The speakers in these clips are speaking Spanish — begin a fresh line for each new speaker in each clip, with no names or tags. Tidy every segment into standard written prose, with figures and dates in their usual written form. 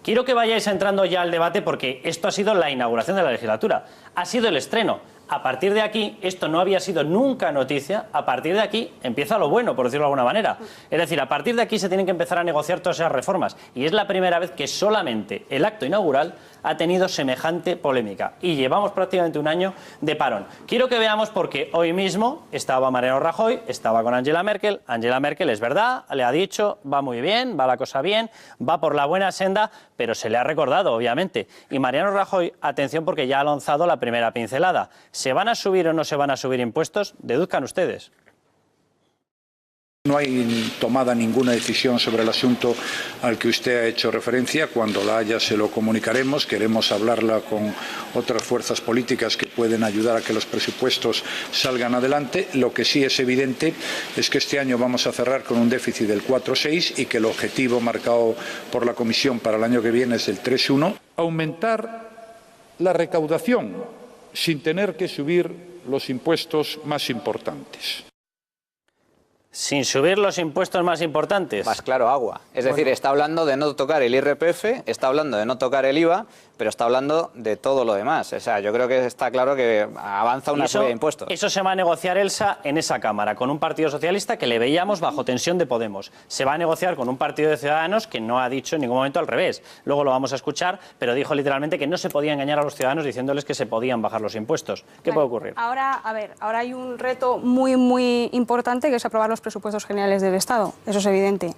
Quiero que vayáis entrando ya al debate porque esto ha sido la inauguración de la legislatura, ha sido el estreno. A partir de aquí, esto no había sido nunca noticia, a partir de aquí empieza lo bueno, por decirlo de alguna manera. Es decir, a partir de aquí se tienen que empezar a negociar todas esas reformas. Y es la primera vez que solamente el acto inaugural ha tenido semejante polémica. Y llevamos prácticamente un año de parón. Quiero que veamos porque hoy mismo estaba Mariano Rajoy, estaba con Angela Merkel. Angela Merkel, es verdad, le ha dicho, va muy bien, va la cosa bien, va por la buena senda, pero se le ha recordado, obviamente. Y Mariano Rajoy, atención porque ya ha lanzado la primera pincelada. ¿Se van a subir o no se van a subir impuestos? Deduzcan ustedes.
No hay tomada ninguna decisión sobre el asunto al que usted ha hecho referencia. Cuando la haya se lo comunicaremos. Queremos hablarla con otras fuerzas políticas que pueden ayudar a que los presupuestos salgan adelante. Lo que sí es evidente es que este año vamos a cerrar con un déficit del 4,6 y que el objetivo marcado por la Comisión para el año que viene es del 3,1. Aumentar la recaudación sin tener que subir los impuestos más importantes.
Sin subir los impuestos más importantes.
Más claro, agua. Es decir, está hablando de no tocar el IRPF, está hablando de no tocar el IVA, pero está hablando de todo lo demás. O sea, yo creo que está claro que avanza una subida de impuestos.
Eso se va a negociar, Elsa, en esa Cámara, con un partido socialista que le veíamos bajo tensión de Podemos. Se va a negociar con un partido de Ciudadanos que no ha dicho en ningún momento al revés. Luego lo vamos a escuchar, pero dijo literalmente que no se podía engañar a los ciudadanos diciéndoles que se podían bajar los impuestos. ¿Qué puede ocurrir?
Ahora hay un reto muy importante que es aprobar los presupuestos generales del Estado. Eso es evidente.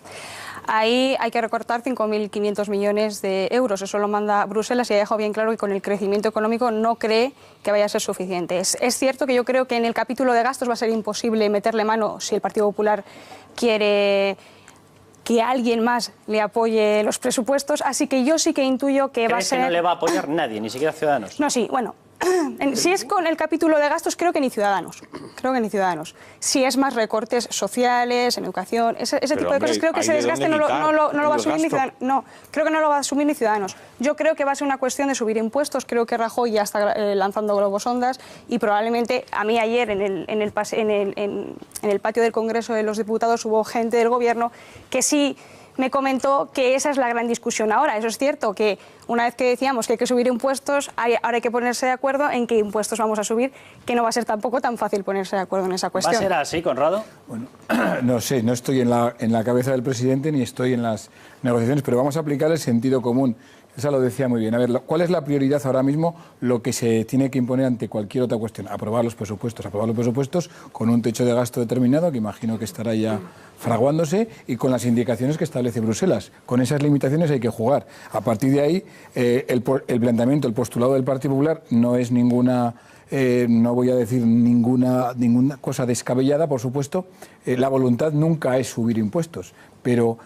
Ahí hay que recortar 5.500 millones de euros. Eso lo manda Bruselas y ha dejado bien claro que con el crecimiento económico no cree que vaya a ser suficiente. Es cierto que yo creo que en el capítulo de gastos va a ser imposible meterle mano si el Partido Popular quiere que alguien más le apoye los presupuestos, así que yo sí que intuyo que va a ser...
¿Crees que no le va a apoyar nadie, ni siquiera Ciudadanos?
No, sí, bueno... Si es con el capítulo de gastos, creo que ni Ciudadanos. Si es más recortes sociales, en educación, ese tipo de cosas, creo que ese desgaste no lo va a asumir ni Ciudadanos. No, creo que no lo va a asumir ni Ciudadanos. Yo creo que va a ser una cuestión de subir impuestos. Creo que Rajoy ya está lanzando globos sondas y probablemente a mí ayer en el patio del Congreso de los Diputados hubo gente del Gobierno que sí me comentó que esa es la gran discusión ahora. Eso es cierto, que una vez que decíamos que hay que subir impuestos, ahora hay que ponerse de acuerdo en qué impuestos vamos a subir, que no va a ser tampoco tan fácil ponerse de acuerdo en esa cuestión.
¿Va a ser así, Conrado?
Bueno, no sé, no estoy en la cabeza del presidente ni estoy en las negociaciones, pero vamos a aplicar el sentido común. Esa lo decía muy bien. A ver, ¿cuál es la prioridad ahora mismo? Lo que se tiene que imponer ante cualquier otra cuestión. Aprobar los presupuestos con un techo de gasto determinado, que imagino que estará ya fraguándose, y con las indicaciones que establece Bruselas. Con esas limitaciones hay que jugar. A partir de ahí, el planteamiento, el postulado del Partido Popular no es ninguna... no voy a decir ninguna cosa descabellada, por supuesto. La voluntad nunca es subir impuestos, pero...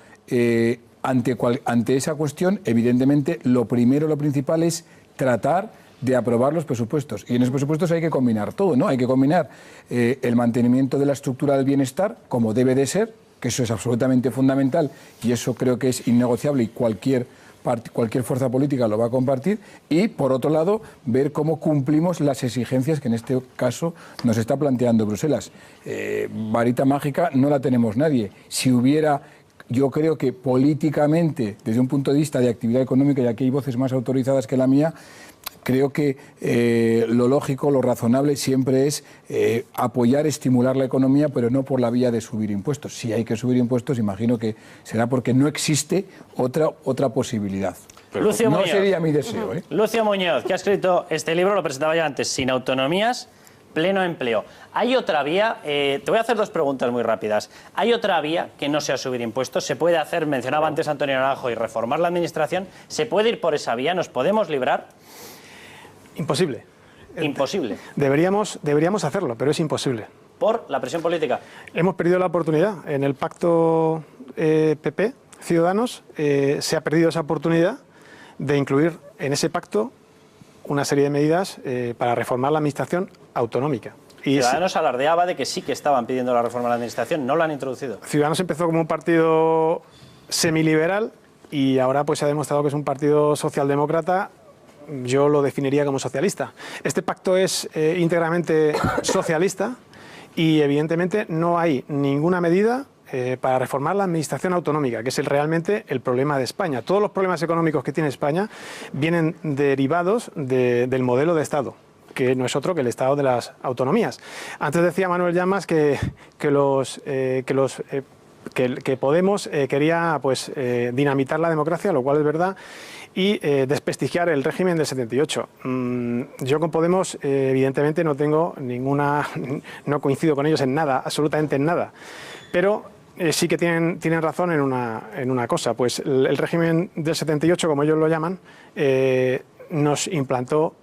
Ante esa cuestión, evidentemente, lo principal es tratar de aprobar los presupuestos. Y en los presupuestos hay que combinar todo, ¿no? Hay que combinar el mantenimiento de la estructura del bienestar, como debe de ser, que eso es absolutamente fundamental, y eso creo que es innegociable y cualquier fuerza política lo va a compartir, y, por otro lado, ver cómo cumplimos las exigencias que en este caso nos está planteando Bruselas. Varita mágica no la tenemos nadie. Si hubiera... Yo creo que políticamente, desde un punto de vista de actividad económica, y aquí hay voces más autorizadas que la mía, creo que lo lógico, lo razonable siempre es apoyar, estimular la economía, pero no por la vía de subir impuestos. Si hay que subir impuestos, imagino que será porque no existe otra posibilidad.
Lucio
no
Muñoz.
Sería mi deseo.
Lucio Muñoz, que ha escrito este libro, lo presentaba ya antes, Sin autonomías, pleno empleo. Hay otra vía, te voy a hacer dos preguntas muy rápidas. ¿Hay otra vía que no sea subir impuestos? ¿Se puede hacer, mencionaba antes Antonio Naranjo, y reformar la administración? ¿Se puede ir por esa vía? ¿Nos podemos librar?
Imposible.
Imposible.
Deberíamos hacerlo, pero es imposible.
¿Por la presión política?
Hemos perdido la oportunidad. En el pacto PP-Ciudadanos se ha perdido esa oportunidad de incluir en ese pacto una serie de medidas para reformar la administración autonómica. Y
Ciudadanos alardeaba de que sí que estaban pidiendo la reforma de la administración, no la han introducido.
Ciudadanos empezó como un partido semiliberal y ahora pues se ha demostrado que es un partido socialdemócrata. Yo lo definiría como socialista. Este pacto es íntegramente socialista y evidentemente no hay ninguna medida para reformar la administración autonómica, que es realmente el problema de España. Todos los problemas económicos que tiene España vienen derivados del modelo de Estado, que no es otro que el Estado de las autonomías. Antes decía Manuel Llamas que Podemos quería pues, dinamitar la democracia, lo cual es verdad, y desprestigiar el régimen del 78. Yo con Podemos, evidentemente, no coincido con ellos en nada, absolutamente en nada. Pero sí que tienen razón en una cosa, pues el régimen del 78, como ellos lo llaman, nos implantó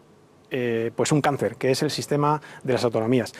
pues un cáncer, que es el sistema de las autonomías.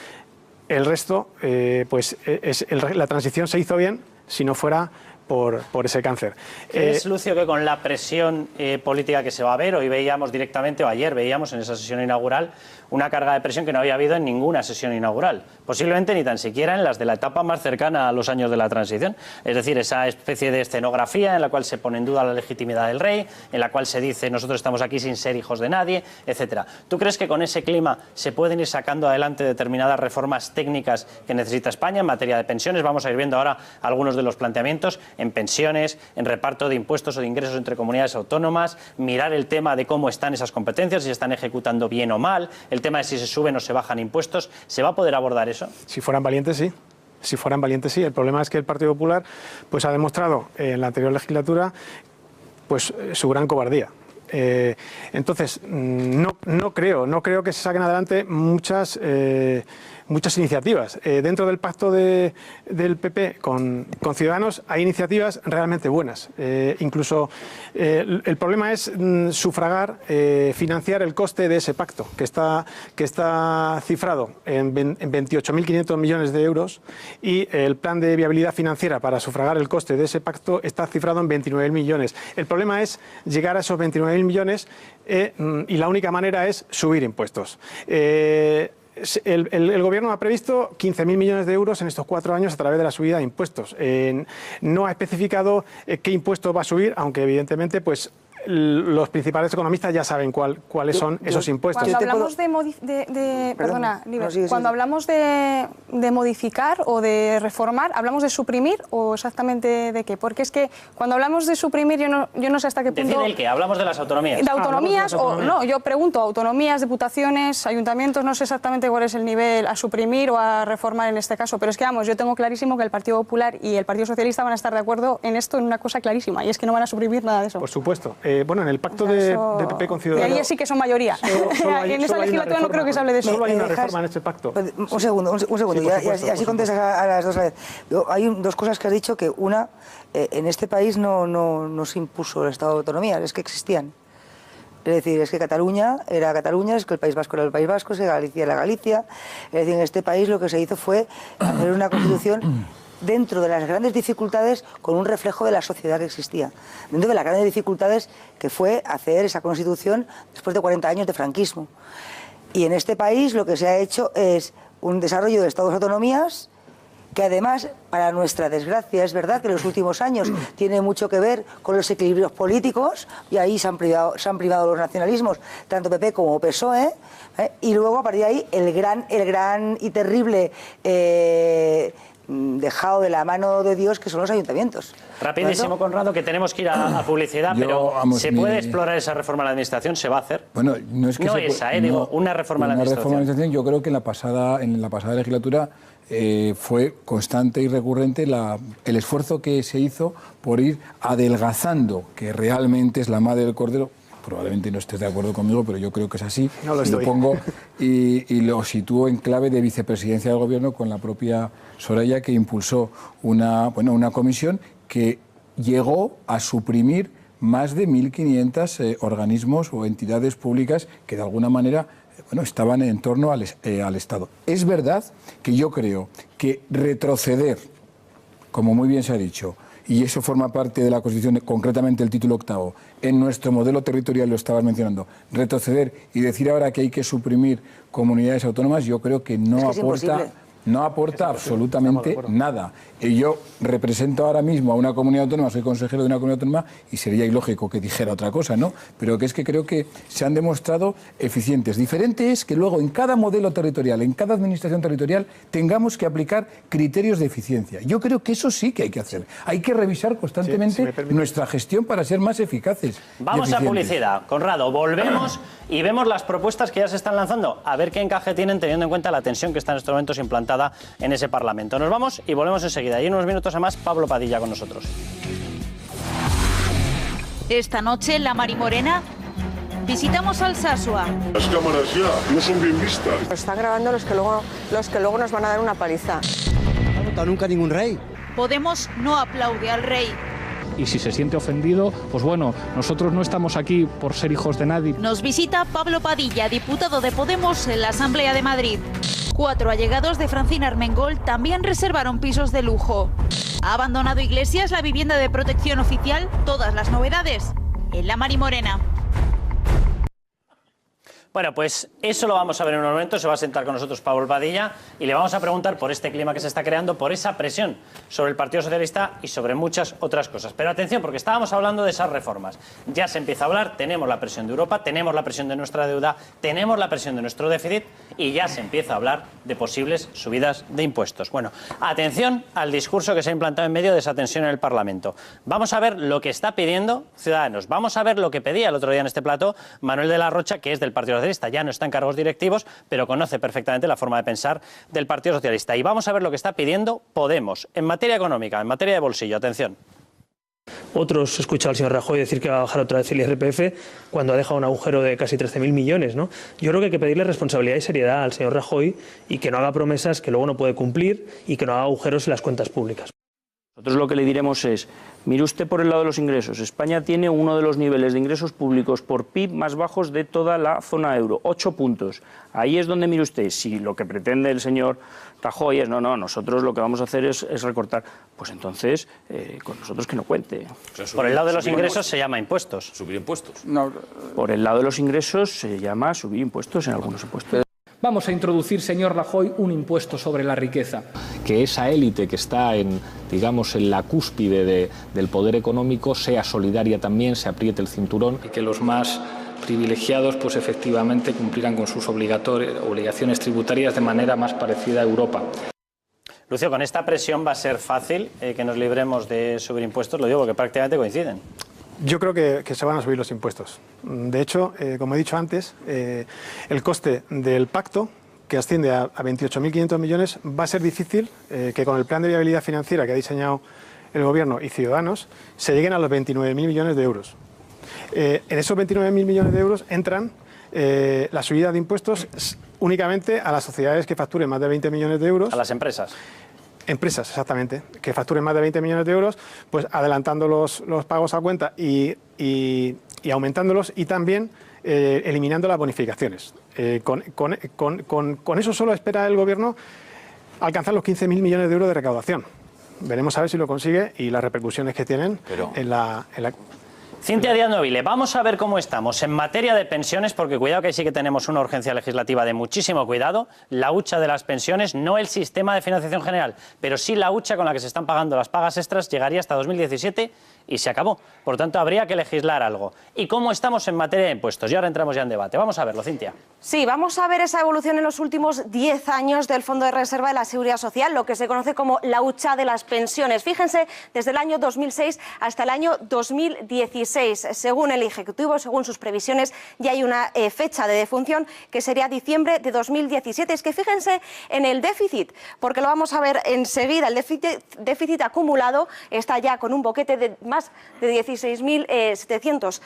El resto, la transición se hizo bien si no fuera por ese cáncer.
¿Crees, Lucio, que con la presión política que se va a ver, hoy veíamos directamente, o ayer veíamos en esa sesión inaugural, una carga de presión que no había habido en ninguna sesión inaugural? Posiblemente ni tan siquiera en las de la etapa más cercana a los años de la transición. Es decir, esa especie de escenografía en la cual se pone en duda la legitimidad del rey, en la cual se dice nosotros estamos aquí sin ser hijos de nadie, etcétera. ¿Tú crees que con ese clima se pueden ir sacando adelante determinadas reformas técnicas que necesita España en materia de pensiones? Vamos a ir viendo ahora algunos de los planteamientos en pensiones, en reparto de impuestos o de ingresos entre comunidades autónomas, mirar el tema de cómo están esas competencias, si se están ejecutando bien o mal, el tema de si se suben o se bajan impuestos. ¿Se va a poder abordar eso?
Si fueran valientes, sí. Si fueran valientes, sí. El problema es que el Partido Popular pues, ha demostrado en la anterior legislatura pues, su gran cobardía. Entonces, no creo que se saquen adelante muchas iniciativas. Dentro del pacto del PP con Ciudadanos hay iniciativas realmente buenas. Incluso el problema es sufragar, financiar el coste de ese pacto, que está cifrado en 28.500 millones de euros, y el plan de viabilidad financiera para sufragar el coste de ese pacto está cifrado en 29.000 millones. El problema es llegar a esos 29.000 millones y la única manera es subir impuestos. El Gobierno ha previsto 15.000 millones de euros en estos 4 años a través de la subida de impuestos. No ha especificado qué impuesto va a subir, aunque evidentemente pues, los principales economistas ya saben cuáles son esos impuestos.
Cuando hablamos cuando hablamos de modificar o de reformar, ¿hablamos de suprimir o exactamente de qué? Porque es que cuando hablamos de suprimir, yo no sé hasta qué punto...
¿Decir el qué? ¿Hablamos de las autonomías?
¿De autonomías o no? Yo pregunto, autonomías, diputaciones, ayuntamientos, no sé exactamente cuál es el nivel a suprimir o a reformar en este caso, pero es que, vamos, yo tengo clarísimo que el Partido Popular y el Partido Socialista van a estar de acuerdo en esto, en una cosa clarísima, y es que no van a suprimir nada de eso.
Por supuesto. Bueno, en el pacto de PP con Ciudadanos...
Y ahí sí que son mayoría. En esta legislatura no creo que se hable de eso.
Solo hay una reforma en este pacto.
Un segundo, sí, y así contestas a las dos a la vez. Hay dos cosas que has dicho, que una, en este país no se impuso el Estado de Autonomía, es que existían. Es decir, es que Cataluña era Cataluña, es que el País Vasco era el País Vasco, es que Galicia era Galicia. Es decir, en este país lo que se hizo fue hacer una constitución dentro de las grandes dificultades, con un reflejo de la sociedad que existía. Dentro de las grandes dificultades que fue hacer esa Constitución después de 40 años de franquismo. Y en este país lo que se ha hecho es un desarrollo de estados autonomías, que además, para nuestra desgracia, es verdad que en los últimos años tiene mucho que ver con los equilibrios políticos, y ahí se han privado los nacionalismos, tanto PP como PSOE, y luego a partir de ahí el gran y terrible dejado de la mano de Dios, que son los ayuntamientos.
Rapidísimo, Conrado, que tenemos que ir a publicidad, pero ¿se puede explorar esa reforma de la Administración? ¿Se va a hacer?
Bueno, no es que
no esa, digo, una reforma de la Administración.
Yo creo que en la pasada legislatura fue constante y recurrente el esfuerzo que se hizo por ir adelgazando, que realmente es la madre del cordero. Probablemente no estés de acuerdo conmigo, pero yo creo que es así.
No lo estoy.
Lo pongo y lo sitúo en clave de vicepresidencia del Gobierno con la propia Soraya, que impulsó una comisión que llegó a suprimir más de 1.500 organismos o entidades públicas que de alguna manera estaban en torno al Estado. Es verdad que yo creo que retroceder, como muy bien se ha dicho, y eso forma parte de la Constitución, concretamente el título 8, en nuestro modelo territorial, lo estabas mencionando, retroceder y decir ahora que hay que suprimir comunidades autónomas, yo creo que no aporta no aporta absolutamente nada. Y yo represento ahora mismo a una comunidad autónoma, soy consejero de una comunidad autónoma y sería ilógico que dijera otra cosa, ¿no? Pero que es que creo que se han demostrado eficientes. Diferente es que luego en cada modelo territorial, en cada administración territorial, tengamos que aplicar criterios de eficiencia. Yo creo que eso sí que hay que hacer. Hay que revisar constantemente nuestra gestión para ser más eficaces.
Vamos a publicidad. Conrado, volvemos y vemos las propuestas que ya se están lanzando. A ver qué encaje tienen teniendo en cuenta la tensión que está en estos momentos implantada en ese Parlamento. Nos vamos y volvemos enseguida. Y en unos minutos a más, Pablo Padilla con nosotros.
Esta noche en La Marimorena visitamos Alsasua.
Las cámaras ya no son bien vistas.
Están grabando los que luego nos van a dar una paliza.
No ha votado nunca ningún rey.
Podemos no aplaude al rey.
Y si se siente ofendido, pues bueno, nosotros no estamos aquí por ser hijos de nadie.
Nos visita Pablo Padilla, diputado de Podemos en la Asamblea de Madrid. 4 allegados de Francina Armengol también reservaron pisos de lujo. ¿Ha abandonado Iglesias la vivienda de protección oficial? Todas las novedades en La Marimorena.
Bueno, pues eso lo vamos a ver en un momento. Se va a sentar con nosotros Pablo Padilla y le vamos a preguntar por este clima que se está creando, por esa presión sobre el Partido Socialista y sobre muchas otras cosas. Pero atención, porque estábamos hablando de esas reformas. Ya se empieza a hablar, tenemos la presión de Europa, tenemos la presión de nuestra deuda, tenemos la presión de nuestro déficit y ya se empieza a hablar de posibles subidas de impuestos. Bueno, atención al discurso que se ha implantado en medio de esa tensión en el Parlamento. Vamos a ver lo que está pidiendo Ciudadanos. Vamos a ver lo que pedía el otro día en este plató Manuel de la Rocha, que es del Partido Socialista. Ya no está en cargos directivos, pero conoce perfectamente la forma de pensar del Partido Socialista. Y vamos a ver lo que está pidiendo Podemos en materia económica, en materia de bolsillo. Atención.
Otros, he escuchado al señor Rajoy decir que va a bajar otra vez el IRPF cuando ha dejado un agujero de casi 13.000 millones, ¿no? Yo creo que hay que pedirle responsabilidad y seriedad al señor Rajoy y que no haga promesas que luego no puede cumplir y que no haga agujeros en las cuentas públicas.
Nosotros lo que le diremos es, mire usted por el lado de los ingresos, España tiene uno de los niveles de ingresos públicos por PIB más bajos de toda la zona euro, 8 puntos. Ahí es donde mire usted, si lo que pretende el señor Rajoy es, no, nosotros lo que vamos a hacer es recortar, pues entonces con nosotros que no cuente.
O sea, por el lado de los ingresos se llama impuestos.
¿Subir impuestos?
No, por el lado de los ingresos se llama subir impuestos en algunos impuestos.
Vamos a introducir, señor Rajoy, un impuesto sobre la riqueza.
Que esa élite que está en la cúspide del poder económico sea solidaria también, se apriete el cinturón.
Y que los más privilegiados, pues efectivamente, cumplirán con sus obligaciones tributarias de manera más parecida a Europa.
Lucio, con esta presión va a ser fácil que nos libremos de subir impuestos, lo digo porque prácticamente coinciden.
Yo creo que se van a subir los impuestos. De hecho, como he dicho antes, el coste del pacto, que asciende a 28.500 millones, va a ser difícil que con el plan de viabilidad financiera que ha diseñado el Gobierno y Ciudadanos se lleguen a los 29.000 millones de euros. En esos 29.000 millones de euros entran la subida de impuestos únicamente a las sociedades que facturen más de 20 millones de euros.
A las empresas.
Empresas, exactamente, que facturen más de 20 millones de euros, pues adelantando los pagos a cuenta y aumentándolos y también eliminando las bonificaciones. Con eso solo espera el Gobierno alcanzar los 15.000 millones de euros de recaudación. Veremos a ver si lo consigue y las repercusiones que tienen en la...
Cintia Díaz Nobile, vamos a ver cómo estamos en materia de pensiones, porque cuidado que sí que tenemos una urgencia legislativa de muchísimo cuidado, la hucha de las pensiones, no el sistema de financiación general, pero sí la hucha con la que se están pagando las pagas extras llegaría hasta 2017 y se acabó. Por tanto, habría que legislar algo. ¿Y cómo estamos en materia de impuestos? Y ahora entramos ya en debate. Vamos a verlo, Cintia.
Sí, vamos a ver esa evolución en los últimos 10 años del Fondo de Reserva de la Seguridad Social, lo que se conoce como la hucha de las pensiones. Fíjense, desde el año 2006 hasta el año 2016. Según el Ejecutivo, según sus previsiones, ya hay una fecha de defunción que sería diciembre de 2017. Es que fíjense en el déficit, porque lo vamos a ver enseguida. El déficit acumulado está ya con un boquete de más de 16.700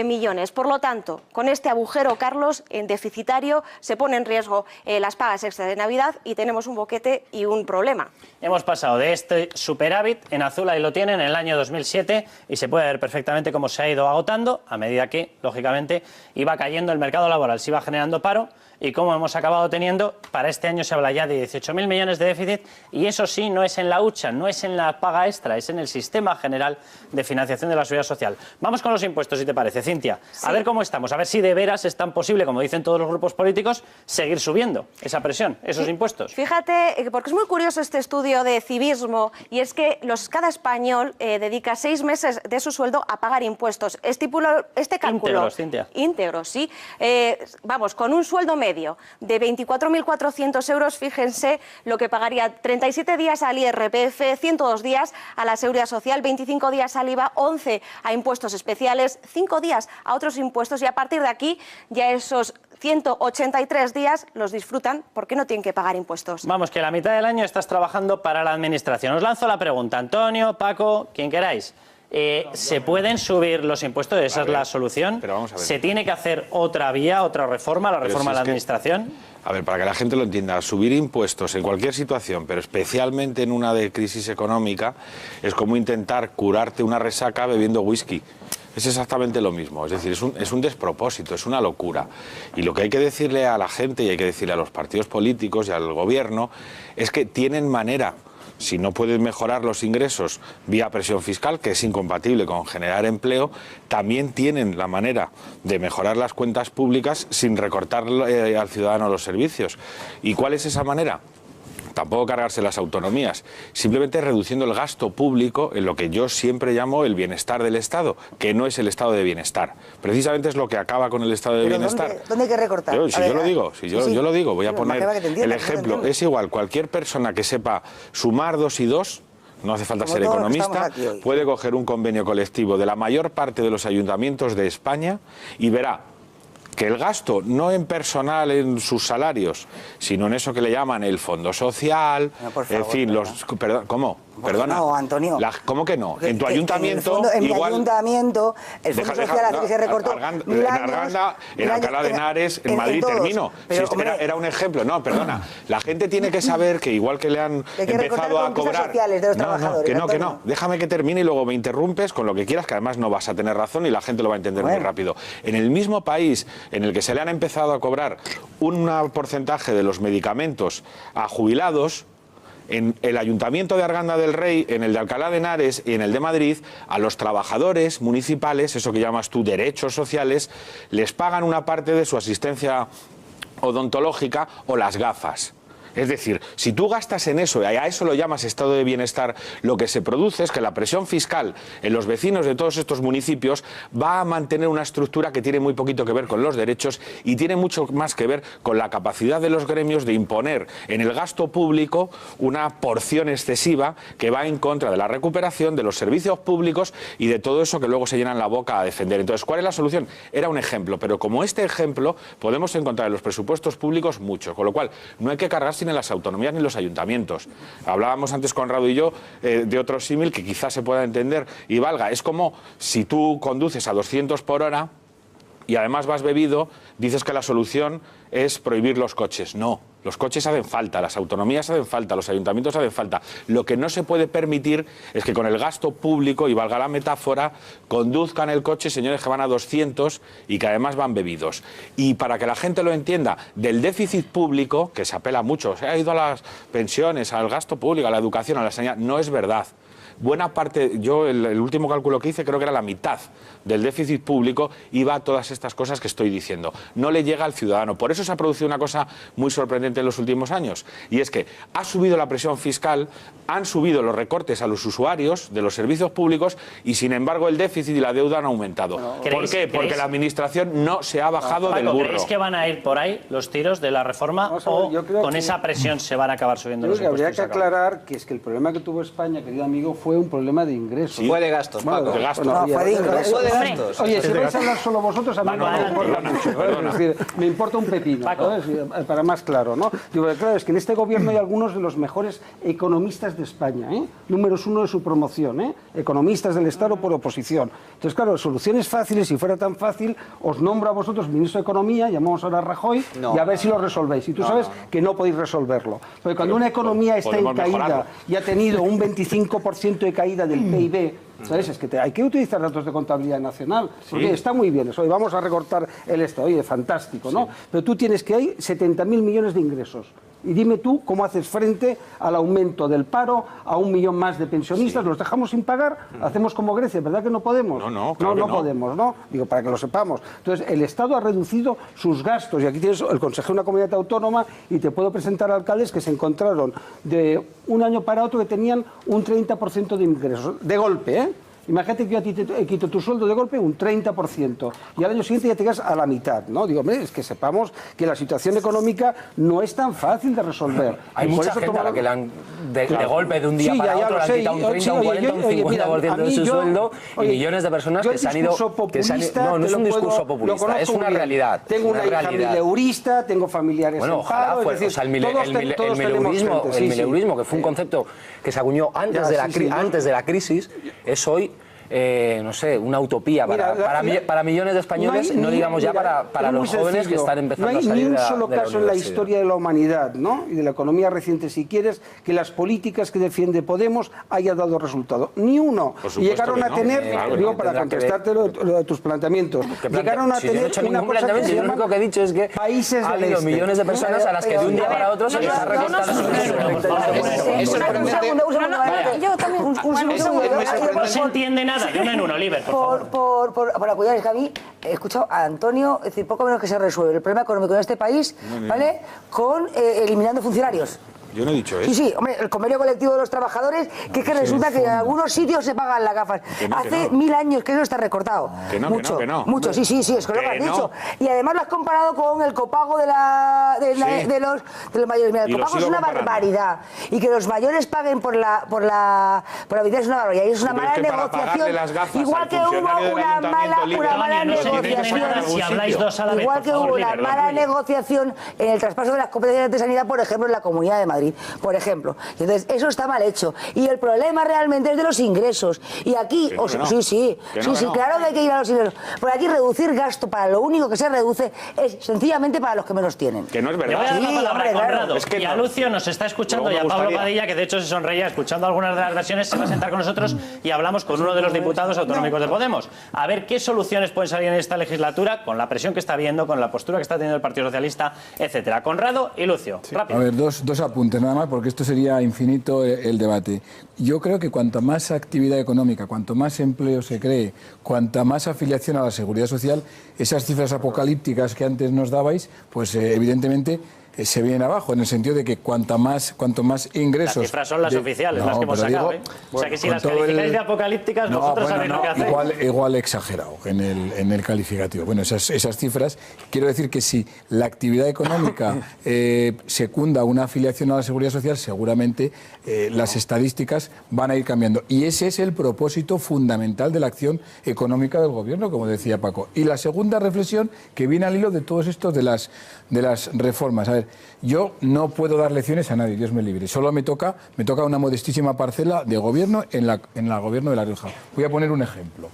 millones. Por lo tanto, con este agujero, Carlos, en deficitario, se pone en riesgo las pagas extras de Navidad y tenemos un boquete y un problema.
Hemos pasado de este superávit, en azul ahí lo tienen, en el año 2007, y se puede ver perfectamente cómo se ha ido agotando a medida que, lógicamente, iba cayendo el mercado laboral, se iba generando paro, y cómo hemos acabado teniendo, para este año se habla ya de 18.000 millones de déficit, y eso sí, no es en la hucha, no es en la paga extra, es en el sistema general de financiación de la seguridad social. Vamos con los impuestos, si te parece, Cintia. A ver cómo estamos, a ver si de veras es tan posible, como dicen todos los grupos políticos, seguir subiendo esa presión, esos impuestos.
Fíjate, porque es muy curioso este estudio de civismo, y es que cada español dedica 6 meses de su sueldo a pagar impuestos. Este cálculo...
Íntegros, Cintia.
Íntegros, sí. Vamos, con un sueldo medio de 24.400 euros, fíjense lo que pagaría: 37 días al IRPF, 102 días a la Seguridad Social, 25 días al IVA, 11 a impuestos especiales, 5 días a otros impuestos, y a partir de aquí ya esos 183 días los disfrutan porque no tienen que pagar impuestos.
Vamos, que la mitad del año estás trabajando para la administración. Os lanzo la pregunta, Antonio, Paco, quien queráis. ¿Se pueden subir los impuestos? ¿Esa es la solución?
Pero vamos a ver.
¿Se tiene que hacer otra vía, otra reforma, la reforma de la administración?
A ver, para que la gente lo entienda, subir impuestos en cualquier situación, pero especialmente en una de crisis económica, es como intentar curarte una resaca bebiendo whisky. Es exactamente lo mismo, es decir, es un despropósito, es una locura. Y lo que hay que decirle a la gente y hay que decirle a los partidos políticos y al gobierno es que tienen manera. Si no pueden mejorar los ingresos vía presión fiscal, que es incompatible con generar empleo, también tienen la manera de mejorar las cuentas públicas sin recortar al ciudadano los servicios. ¿Y cuál es esa manera? Tampoco cargarse las autonomías, simplemente reduciendo el gasto público en lo que yo siempre llamo el bienestar del Estado, que no es el estado de bienestar. Precisamente es lo que acaba con el estado de bienestar.
¿Dónde hay que recortar?
Yo lo digo, voy a poner el ejemplo. Es igual, cualquier persona que sepa sumar 2 y 2, no hace falta ser economista, puede coger un convenio colectivo de la mayor parte de los ayuntamientos de España y verá que el gasto, no en personal, en sus salarios, sino en eso que le llaman el fondo social, en fin, perdón, ¿cómo? Perdona.
No, Antonio.
¿Cómo que no? En tu ayuntamiento,
en mi
igual...
ayuntamiento, el fondo social hace que se recortó
en Arganda, en Alcalá de Henares, en Madrid, termino.
Pero,
si era un ejemplo. No, perdona. La gente tiene que saber que igual que le han empezado a cobrar...
sociales de los trabajadores,
que no. Déjame que termine y luego me interrumpes con lo que quieras, que además no vas a tener razón y la gente lo va a entender muy rápido. En el mismo país en el que se le han empezado a cobrar un porcentaje de los medicamentos a jubilados, en el Ayuntamiento de Arganda del Rey, en el de Alcalá de Henares y en el de Madrid, a los trabajadores municipales, eso que llamas tú derechos sociales, les pagan una parte de su asistencia odontológica o las gafas. Es decir, si tú gastas en eso y a eso lo llamas estado de bienestar, lo que se produce es que la presión fiscal en los vecinos de todos estos municipios va a mantener una estructura que tiene muy poquito que ver con los derechos y tiene mucho más que ver con la capacidad de los gremios de imponer en el gasto público una porción excesiva que va en contra de la recuperación de los servicios públicos y de todo eso que luego se llenan la boca a defender. Entonces, ¿cuál es la solución? Era un ejemplo, pero como este ejemplo podemos encontrar en los presupuestos públicos mucho, con lo cual no hay que cargarse en las autonomías ni los ayuntamientos. Hablábamos antes Conrado y yo de otro símil que quizás se pueda entender y valga. Es como si tú conduces a 200 por hora y además vas bebido, dices que la solución es prohibir los coches. No, los coches hacen falta, las autonomías hacen falta, los ayuntamientos hacen falta. Lo que no se puede permitir es que con el gasto público, y valga la metáfora, conduzcan el coche señores que van a 200 y que además van bebidos. Y para que la gente lo entienda, del déficit público, que se apela mucho, se ha ido a las pensiones, al gasto público, a la educación, a la sanidad, no es verdad. Buena parte, yo el último cálculo que hice creo que era la mitad del déficit público iba a todas estas cosas que estoy diciendo. No le llega al ciudadano. Por eso se ha producido una cosa muy sorprendente en los últimos años. Y es que ha subido la presión fiscal, han subido los recortes a los usuarios de los servicios públicos y sin embargo el déficit y la deuda han aumentado. ¿Por qué? Porque la administración no se ha bajado del burro.
¿Creéis que van a ir por ahí los tiros de la reforma o con esa presión se van a acabar subiendo los impuestos?
Habría que aclarar que es que el problema que tuvo España, querido amigo, fue un problema de ingresos.
Sí. Fue de gastos, Paco.
De gastos.
No, fue de ingresos.
Fue de gastos.
Oye, si vais a hablar solo vosotros, a mí no me importa mucho. Es decir, me importa un pepino, ¿sabes? Para más claro, ¿no? Digo, claro, es que en este gobierno hay algunos de los mejores economistas de España, números 1 de su promoción, economistas del Estado por oposición. Entonces, claro, soluciones fáciles, si fuera tan fácil, os nombro a vosotros ministro de Economía, llamamos ahora a Rajoy, y a ver si lo resolvéis. Y tú sabes que no podéis resolverlo. Porque cuando una economía está en caída y ha tenido un 25% de caída del PIB, ¿sabes? Es que hay que utilizar datos de contabilidad nacional. Porque está muy bien eso. Oye, vamos a recortar el Estado. Oye, fantástico, ¿no? Pero tú tienes que hay 70.000 millones de ingresos. Y dime tú cómo haces frente al aumento del paro, a 1 millón más de pensionistas, los dejamos sin pagar, hacemos como Grecia, ¿verdad que no podemos?
No, claro que no
podemos, ¿no? Digo, para que lo sepamos. Entonces, el Estado ha reducido sus gastos, y aquí tienes el consejero de una comunidad autónoma, y te puedo presentar alcaldes que se encontraron de un año para otro que tenían un 30% de ingresos, de golpe, ¿eh? Imagínate que yo a ti te quito tu sueldo de golpe un 30% y al año siguiente ya te quedas a la mitad, ¿no? Digo, hombre, es que sepamos que la situación económica no es tan fácil de resolver.
Hay mucha gente a la que le han de golpe de un día para otro le han quitado un 30, un 40, un 50% de su sueldo y millones de personas que se han ido... No es un discurso populista, es una realidad.
Tengo una hija mileurista, tengo familiares en paro, es decir,
el mileurismo, que fue un concepto que se acuñó antes de la crisis, es hoy no sé, una utopía para millones de españoles, no digamos ya para los jóvenes que están empezando a salir de la universidad.
No hay ni un solo caso en la historia de la humanidad, ¿no? Y de la economía reciente, si quieres, que las políticas que defiende Podemos haya dado resultado. Ni uno. Y llegaron a tener, digo, para contestarte lo de tus planteamientos, llegaron a tener una cosa que se llama...
Lo único que he dicho es que ha habido millones de personas a las que de un día para otro se les ha recortado su
No se entiende nada. De uno en uno, Oliver,
por apoyar, es que a mí he escuchado a Antonio decir poco menos que se resuelve el problema económico en este país, ¿vale? Con eliminando funcionarios.
Yo no he dicho eso.
Sí, hombre, el convenio colectivo de los trabajadores, que es que resulta que en algunos sitios se pagan las gafas. Hace 1000 años que eso está recortado. Mucho, mucho, sí, es que lo que has dicho. Y además lo has comparado con el copago de los mayores. Mira, el copago es una barbaridad. Y que los mayores paguen por la vida es una barbaridad. Y es una mala negociación. Igual que hubo una mala negociación. Igual que hubo una mala negociación en el traspaso de las competencias de sanidad, por ejemplo, en la Comunidad de Madrid, por ejemplo. Entonces, eso está mal hecho. Y el problema realmente es de los ingresos. Y aquí, claro que hay que ir a los ingresos. Por aquí reducir gasto para lo único que se reduce es sencillamente para los que menos tienen.
Que no es verdad.
Le voy a dar la palabra a Conrado. Y a Lucio nos está escuchando, y a Pablo Padilla, que de hecho se sonreía escuchando algunas de las versiones, se va a sentar con nosotros y hablamos con uno de los diputados autonómicos de Podemos. A ver qué soluciones pueden salir en esta legislatura con la presión que está habiendo, con la postura que está teniendo el Partido Socialista, etcétera. Conrado y Lucio. Rápido.
A ver, dos apuntes nada más, porque esto sería infinito el debate. Yo creo que cuanto más actividad económica, cuanto más empleo se cree, cuanta más afiliación a la Seguridad Social, esas cifras apocalípticas que antes nos dabais, pues evidentemente se vienen abajo, en el sentido de que cuanto más ingresos...
Las cifras son las oficiales, las que hemos sacado. O sea que si las calificáis de apocalípticas, nosotros sabéis lo que hacéis.
Igual exagerado en el calificativo. Bueno, esas cifras, quiero decir que si la actividad económica secunda una afiliación a la Seguridad Social, seguramente las estadísticas van a ir cambiando. Y ese es el propósito fundamental de la acción económica del Gobierno, como decía Paco. Y la segunda reflexión, que viene al hilo de todos estos de las reformas. A ver, yo no puedo dar lecciones a nadie, Dios me libre. Solo me toca una modestísima parcela de gobierno en la gobierno de La Rioja. Voy a poner un ejemplo.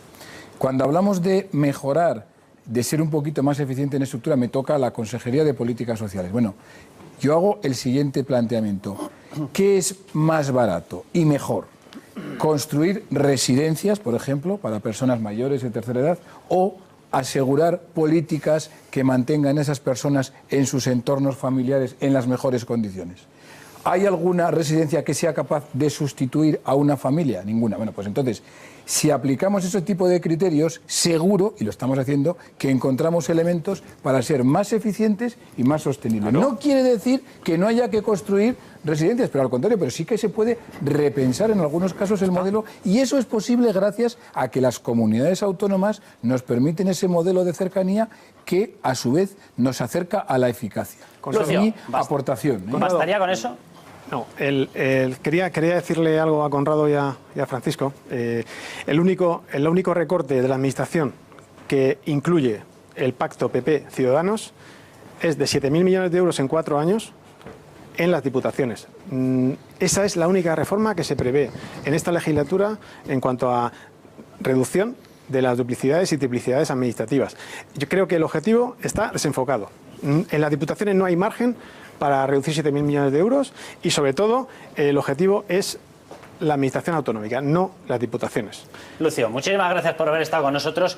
Cuando hablamos de mejorar, de ser un poquito más eficiente en estructura, me toca la Consejería de Políticas Sociales. Bueno, yo hago el siguiente planteamiento. ¿Qué es más barato y mejor? ¿Construir residencias, por ejemplo, para personas mayores de tercera edad, o asegurar políticas que mantengan a esas personas en sus entornos familiares en las mejores condiciones? ¿Hay alguna residencia que sea capaz de sustituir a una familia? Ninguna. Bueno, pues entonces, si aplicamos ese tipo de criterios, seguro, y lo estamos haciendo, que encontramos elementos para ser más eficientes y más sostenibles. Claro. No quiere decir que no haya que construir residencias, pero al contrario, pero sí que se puede repensar en algunos casos el modelo, y eso es posible gracias a que las comunidades autónomas nos permiten ese modelo de cercanía que, a su vez, nos acerca a la eficacia.
Lucio,
aportación.
¿Bastaría con eso?
No, quería decirle algo a Conrado y a Francisco. El único recorte de la Administración que incluye el pacto PP-Ciudadanos es de 7.000 millones de euros en 4 años en las diputaciones. Esa es la única reforma que se prevé en esta legislatura en cuanto a reducción de las duplicidades y triplicidades administrativas. Yo creo que el objetivo está desenfocado. En las diputaciones no hay margen para reducir 7.000 millones de euros y, sobre todo, el objetivo es la administración autonómica, no las diputaciones.
Lucio, muchísimas gracias por haber estado con nosotros.